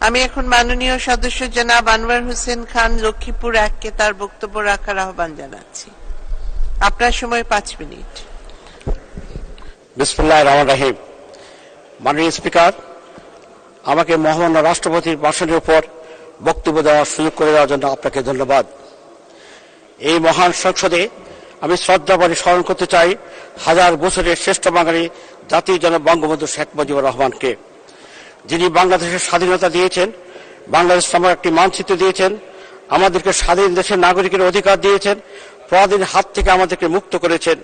আমি এখন মাননীয় সদস্য জনাব আনোয়ার হোসেন খান লক্ষ্মীপুর 1 কে তার বক্তব্য রাখার আহ্বান জানাচ্ছি। আপনার সময় 5 মিনিট। বিসমিল্লাহির রহমানির রহিম। মাননীয় স্পিকার, আমাকে মহামান্য রাষ্ট্রপতির ভাষণের উপর বক্তব্য দেওয়ার সুযোগ করে দেওয়ার জন্য আপনাকে ধন্যবাদ। এই মহান সংসদে আমি শ্রদ্ধাভরে স্মরণ করতে চাই হাজার বছরের শ্রেষ্ঠ বাঙালি জাতির জনক বঙ্গবন্ধু শেখ মুজিবুর রহমানকে, যিনি বাংলাদেশের স্বাধীনতা দিয়েছেন, বাংলাদেশ নামক একটি মানচিত্র দিয়েছেন, আমাদেরকে স্বাধীন দেশের নাগরিকের অধিকার দিয়েছেন, পরাধীনের হাত থেকে আমাদেরকে মুক্ত করেছেন।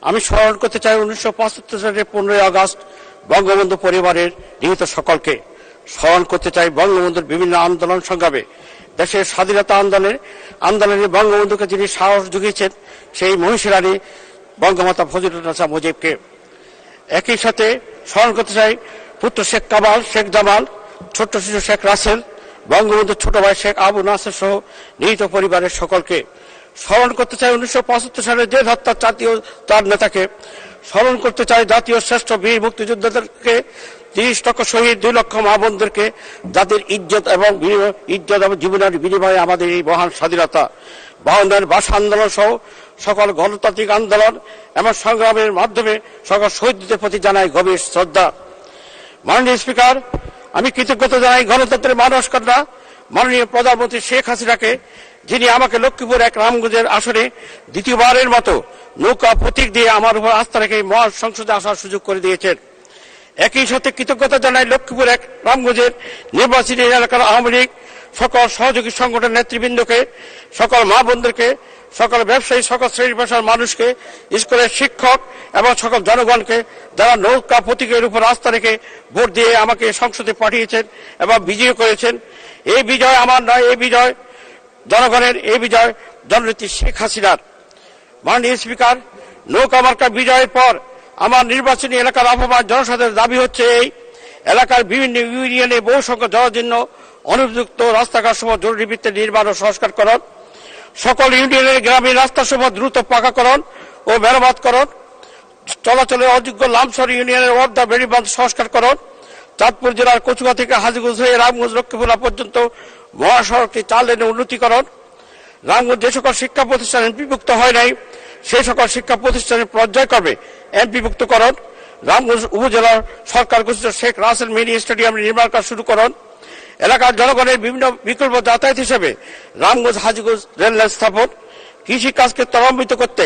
আমি স্মরণ করতে চাই 1975 সালের 15 আগস্ট বঙ্গবন্ধু পরিবারের নিহত সকলকে। স্মরণ করতে চাই বঙ্গবন্ধুর বিভিন্ন আন্দোলন সংগ্রামে, দেশের স্বাধীনতা আন্দোলনে বঙ্গবন্ধুকে যিনি সাহস জুগিয়েছেন সেই মহিষী রানী বঙ্গমাতা ফজিলাতুন্নেসা মুজিবকে। একই সাথে স্মরণ করতে চাই পুত্র শেখ কামাল, শেখ জামাল, ছোট্ট শিশু শেখ রাসেল, বঙ্গবন্ধুর ছোট ভাই শেখ আবু নাসের সহ নিহত পরিবারের সকলকে। স্মরণ করতে চাই 1975 সালে জেল হত্যা জাতীয় চার নেতাকে। স্মরণ করতে চাই জাতীয় শ্রেষ্ঠ বীর মুক্তিযোদ্ধাদেরকে, 30 লক্ষ শহীদ, 2 লক্ষ মা বোনদেরকে, যাদের ইজ্জত এবং জীবনের বিনিময়ে আমাদের এই মহান স্বাধীনতা 52 ভাষা আন্দোলন সহ সকল গণতান্ত্রিক আন্দোলন এবং সংগ্রামের মাধ্যমে সকল শহীদদের প্রতি জানাই গভীর শ্রদ্ধা। মাননীয় স্পিকার, আমি কৃতজ্ঞতা জানাই গণতন্ত্রের মানসকন্যা মাননীয় প্রধানমন্ত্রী শেখ হাসিনাকে, যিনি আমাকে লক্ষ্মীপুর 1 রামগঞ্জের আসনে দ্বিতীয়বারের মতো নৌকা প্রতীক দিয়ে আমার উপর আস্থা রেখে মহান সংসদে আসার সুযোগ করে দিয়েছেন। একই সাথে কৃতজ্ঞতা জানাই লক্ষ্মীপুর 1 রামগঞ্জের নির্বাচনী এলাকার আওয়ামী লীগ সকল সহযোগী সংগঠন নেতৃবৃন্দকে, সকল মা বোনদেরকে, সকল ব্যবসায়ী, সকল শ্রেণী পেশার মানুষকে, স্কুলের শিক্ষক এবং সকল জনগণকে, যারা নৌকা প্রতীকের উপর আস্থা রেখে ভোট দিয়ে আমাকে সংসদে পাঠিয়েছেন এবং বিজয়ী করেছেন। এই বিজয় আমার নয়, এই বিজয় জনগণের, এই বিজয় জননেত্রী শেখ হাসিনার। মাননীয় স্পিকার, নৌকা মার্কা বিজয়ের পর আমার নির্বাচনী এলাকার আহ্বান জনসাধারণের দাবি হচ্ছে এই এলাকার বিভিন্ন ইউনিয়নে বহু সংখ্যক জরাজীর্ণ অনুপযুক্ত রাস্তাঘাট সমূহ জরুরি ভিত্তিতে নির্মাণ ও সংস্কারকরণ, সকল ইউনিয়নের গ্রামীণ রাস্তাসমূহ দ্রুত পাকাকরণ ও মেরামতকরণ, চলাচলের অযোগ্য লামসর ইউনিয়নের ওয়ার্দা বেড়িবাঁধ সংস্কারকরণ, চাঁদপুর জেলার কচুয়া থেকে হাজীগঞ্জ হয়ে রামগঞ্জ লক্ষ্মীপুরা পর্যন্ত মহাসড়কটি 4 লেনে উন্নতিকরণ, রামগঞ্জ যে সকল শিক্ষা প্রতিষ্ঠান এমপিভুক্ত হয় নাই সেই সকল শিক্ষা প্রতিষ্ঠানের পর্যায়ক্রমে এমপিভুক্তকরণ, রামগঞ্জ উপজেলার সরকার ঘোষিত শেখ রাসেল মিনি স্টেডিয়াম নির্মাণ কাজ শুরু করুন, এলাকার জনগণের বিভিন্ন বিকল্প যাতায়াত হিসেবে রামগঞ্জ হাজীগঞ্জ রেল লাইন স্থাপন, কৃষি কাজকে ত্বরান্বিত করতে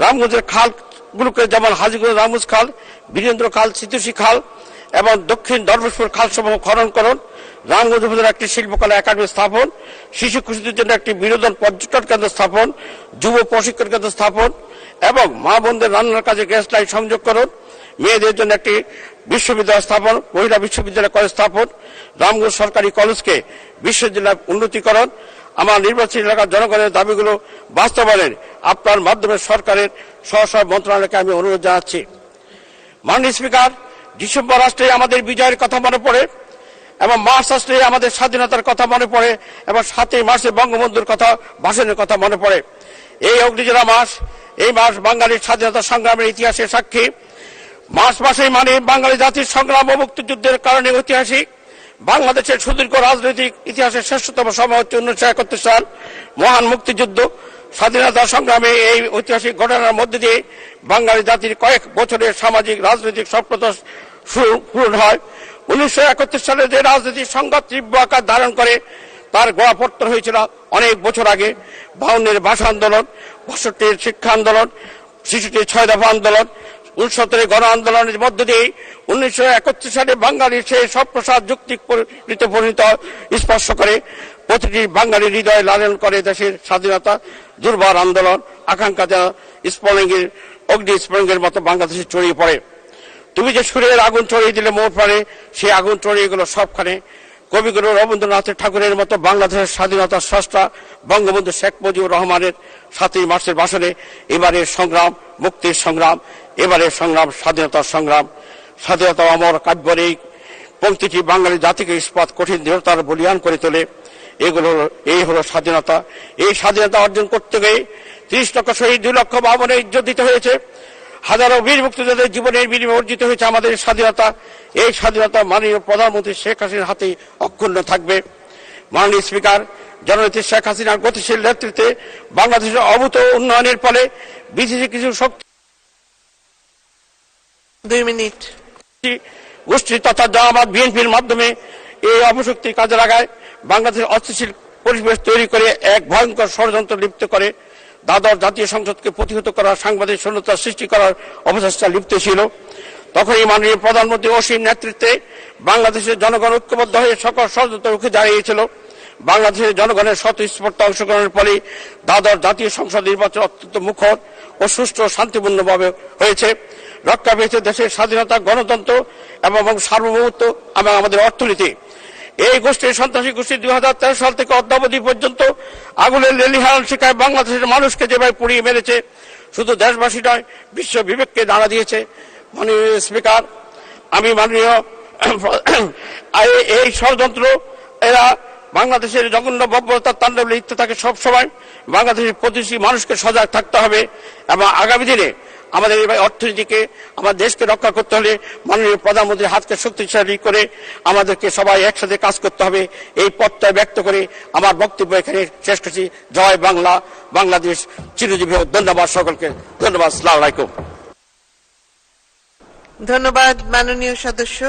রামগঞ্জের খালগুলোকে যেমন হাজীগঞ্জ রামগঞ্জ খাল, বীরেন্দ্র খাল, সিতুসি খাল এবং দক্ষিণ ধর্মেশ্বর খালসমূহ খনন করুন, রামগঞ্জ উপজেলার একটি শিল্পকলা একাডেমি স্থাপন, শিশু খুশিদের জন্য একটি বিনোদন পর্যটন কেন্দ্র স্থাপন, যুব প্রশিক্ষণ কেন্দ্র স্থাপন এবং মা বোনদের রান্নার কাজে গ্যাস লাইন সংযোগ করুন, মেয়েদের জন্য একটি বিশ্ববিদ্যালয় স্থাপন, মহিলা বিশ্ববিদ্যালয় কলেজ স্থাপন, রামগঞ্জ সরকারি কলেজকে বিশ্ববিদ্যালয় উন্নতিকরণ। আমার নির্বাচনী এলাকার জনগণের দাবিগুলো বাস্তবায়নের আপনার মাধ্যমে সরকারের স্ব মন্ত্রণালয়কে আমি অনুরোধ জানাচ্ছি। মাননীয় স্পিকার, ডিসেম্বর আসলে আমাদের বিজয়ের কথা মনে পড়ে এবং মার্চ আসলে আমাদের স্বাধীনতার কথা মনে পড়ে এবং 7ই মার্চে বঙ্গবন্ধুর কথা ভাষণের কথা মনে পড়ে। এই অগ্নিজলা মাস, এই মাস বাঙালির স্বাধীনতা সংগ্রামের ইতিহাসের সাক্ষী। মার্চ মাসেই মানে বাঙালি জাতির সংগ্রাম ও মুক্তিযুদ্ধের কারণে ঐতিহাসিক। বাংলাদেশের সুদীর্ঘ রাজনৈতিক ইতিহাসের শ্রেষ্ঠতম সময় হচ্ছে 1971 সাল মহান মুক্তিযুদ্ধ। স্বাধীনতা সংগ্রামে এই ঐতিহাসিক ঘটনার মধ্যে দিয়ে বাঙালি জাতির কয়েক বছরের সামাজিক রাজনৈতিক স্বপ্নতা পূরণ হয়। 1971 সালে যে রাজনৈতিক সংঘাত তীব্র আকার ধারণ করে তার গোড়াপত্তন হয়েছিল অনেক বছর আগে। 52-এর ভাষা আন্দোলন, 62-এর শিক্ষা আন্দোলন, 66-এর 6 দফা আন্দোলন, 69-এর গণ আন্দোলনের মধ্য দিয়ে 1971 সালে বাঙালির সেই সপ্রসাদ যুক্তিক পরিণত স্পর্শ করে প্রতিটি বাঙালির হৃদয় লালন করে দেশের স্বাধীনতা। দুর্বার আন্দোলন, আকাঙ্ক্ষা যেন অগ্নি স্ফুলিঙ্গের মতো বাংলাদেশে ছড়িয়ে পড়ে। তুমি যে সুরের আগুন ছড়িয়ে দিলে মোর প্রাণে, সেই আগুন ছড়িয়ে গেল সবখানে। কবিগুরু রবীন্দ্রনাথ ঠাকুরের মতো বাংলাদেশের স্বাধীনতার স্রষ্টা বঙ্গবন্ধু শেখ মুজিবুর রহমানের 7ই মার্চের ভাষণে এবারের সংগ্রাম মুক্তির সংগ্রাম, এবারের সংগ্রাম স্বাধীনতার সংগ্রাম। স্বাধীনতা অমর কাব্যের এই পঙ্ক্তিটি বাঙালি জাতিকে ইস্পাত কঠিন দৃঢ়তার বলিয়ান করে তোলে। এই হলো স্বাধীনতা। এই স্বাধীনতা অর্জন করতে গিয়ে 30 লক্ষ শহীদ, 2 লক্ষ মা বোনের ইজ্জত দিতে হয়েছে। হাজারো বীর মুক্তিযোদ্ধাদের জীবনের বিনিময়ে অর্জিত হয়েছে আমাদের স্বাধীনতা। এই স্বাধীনতা মাননীয় প্রধানমন্ত্রী শেখ হাসিনার হাতে অক্ষুণ্ণ থাকবে। মাননীয় স্পিকার, জননেত্রী শেখ হাসিনার গতিশীল নেতৃত্বে বাংলাদেশের অভূত উন্নয়নের ফলে বিদেশি কিছু শক্তি 2 মিনিট গোষ্ঠী তথা জামায়াত বিএনপির মাধ্যমে এই অপশক্তি কাজে লাগায় বাংলাদেশের অস্থিতিশীল পরিবেশ তৈরি করে এক ভয়ঙ্কর ষড়যন্ত্র লিপ্ত করে দ্বাদশ জাতীয় সংসদকে প্রতিহত করার সাংবাদিক শূন্যতা সৃষ্টি করার অপচেষ্টা লিপ্ত ছিল। তখনই মাননীয় প্রধানমন্ত্রী অসীম নেতৃত্বে বাংলাদেশের জনগণ ঐক্যবদ্ধ হয়ে সকল ষড়যন্ত্র রুখে দাঁড়িয়েছিল। বাংলাদেশের জনগণের স্বতঃস্ফূর্ত অংশগ্রহণের ফলে দ্বাদশ জাতীয় সংসদ নির্বাচন অত্যন্ত মুখর ও সুষ্ঠু শান্তিপূর্ণভাবে হয়েছে। রক্ষা পেয়েছে দেশের স্বাধীনতা, গণতন্ত্র এবং সার্বভৌমত্ব এবং আমাদের অর্থনীতি। এই গোষ্ঠীর সন্ত্রাসী গোষ্ঠী 2013 সাল থেকে অদ্যাবধি পর্যন্ত আগুনের লেলিহান শিখায় বাংলাদেশের মানুষকে যেভাবে পুড়িয়ে মেরেছে, শুধু দেশবাসী নয়, বিশ্ব বিবেককে নাড়া দিয়েছে। মাননীয় স্পিকার, আমি মাননীয় এই ষড়যন্ত্র এরা বাংলাদেশের জঘন্য বর্বরতার তাণ্ডব লিপ্ত থাকে সবসময়। বাংলাদেশের প্রতিটি মানুষকে সজাগ থাকতে হবে এবং আগামী দিনে আমাদের এই অর্থনীতিকে, আমাদের দেশকে রক্ষা করতে হলে মাননীয় প্রধানমন্ত্রীর হাতকে শক্তিশালী করে আমাদেরকে সবাই একসাথে কাজ করতে হবে। এই পথটা ব্যক্ত করে আমার বক্তব্য এখানে শেষ করছি। জয় বাংলা, বাংলাদেশ চিরজীবী হোক। ধন্যবাদ সকলকে, ধন্যবাদ। আসসালামু আলাইকুম। ধন্যবাদ মাননীয় সদস্য।